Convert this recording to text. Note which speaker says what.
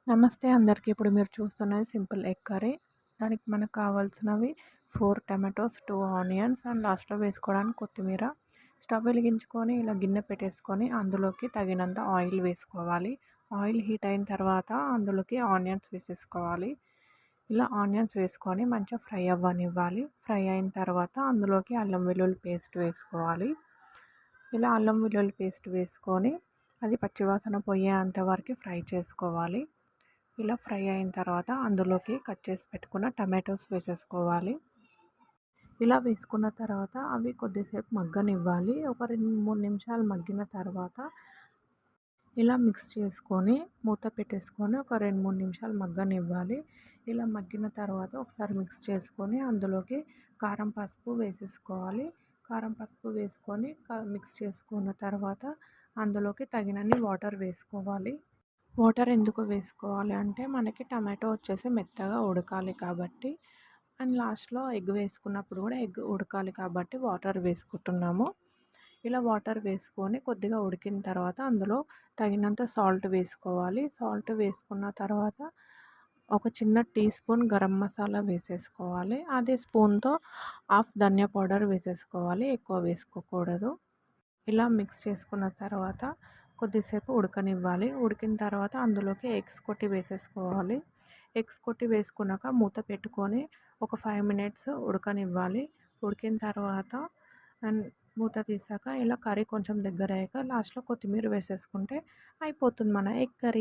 Speaker 1: నమస్తే అందరికీ. ఇప్పుడు మీరు చూస్తున్నది సింపుల్ ఎగ్ కర్రీ. దానికి మనకు కావాల్సినవి 4 టమాటోస్, 2 ఆనియన్స్ అండ్ లాస్ట్‌లో వేసుకోవడానికి కొత్తిమీర. స్టవ్ వెలిగించుకొని ఇలా గిన్నె పెట్టేసుకొని అందులోకి తగినంత ఆయిల్ వేసుకోవాలి. ఆయిల్ హీట్ అయిన తర్వాత అందులోకి ఆనియన్స్ వేసేసుకోవాలి. ఇలా ఆనియన్స్ వేసుకొని మంచిగా ఫ్రై అవ్వనివ్వాలి. ఫ్రై అయిన తర్వాత అందులోకి అల్లం వెల్లుల్లి పేస్ట్ వేసుకోవాలి. ఇలా అల్లం వెల్లుల్లి పేస్ట్ వేసుకొని అది పచ్చివాసన పోయేంత వరకు ఫ్రై చేసుకోవాలి. ఇలా ఫ్రై అయిన తర్వాత అందులోకి కట్ చేసి పెట్టుకున్న టమాటోస్ వేసేసుకోవాలి. ఇలా వేసుకున్న తర్వాత అవి కొద్దిసేపు మగ్గనివ్వాలి. ఒక 2, 3 నిమిషాలు మగ్గిన తర్వాత ఇలా మిక్స్ చేసుకొని మూత పెట్టేసుకొని ఒక 2, 3 నిమిషాలు మగ్గనివ్వాలి. ఇలా మగ్గిన తర్వాత ఒకసారి మిక్స్ చేసుకొని అందులోకి కారం, పసుపు వేసేసుకోవాలి. కారం, పసుపు వేసుకొని మిక్స్ చేసుకున్న తర్వాత అందులోకి తగినన్ని వాటర్ వేసుకోవాలి. వాటర్ ఎందుకు వేసుకోవాలి అంటే మనకి టమాటో వచ్చేసి మెత్తగా ఉడకాలి కాబట్టి, అండ్ లాస్ట్‌లో ఎగ్ వేసుకున్నప్పుడు కూడా ఎగ్ ఉడకాలి కాబట్టి వాటర్ వేసుకుంటున్నాము. ఇలా వాటర్ వేసుకొని కొద్దిగా ఉడికిన తర్వాత అందులో తగినంత సాల్ట్ వేసుకోవాలి. సాల్ట్ వేసుకున్న తర్వాత ఒక చిన్న టీ స్పూన్ గరం మసాలా వేసేసుకోవాలి. అదే స్పూన్‌తో హాఫ్ ధనియా పౌడర్ వేసేసుకోవాలి. ఎక్కువ వేసుకోకూడదు. ఇలా మిక్స్ చేసుకున్న తర్వాత కొద్దిసేపు ఉడకనివ్వాలి. ఉడికిన తర్వాత అందులోకి ఎగ్స్ కొట్టి వేసేసుకోవాలి. ఎగ్స్ కొట్టి వేసుకున్నాక మూత పెట్టుకొని ఒక 5 మినిట్స్ ఉడకనివ్వాలి. ఉడికిన తర్వాత అండ్ మూత తీసాక ఇలా కర్రీ కొంచెం దగ్గరయ్యాక లాస్ట్‌లో కొత్తిమీర వేసేసుకుంటే అయిపోతుంది మన ఎగ్ కర్రీ.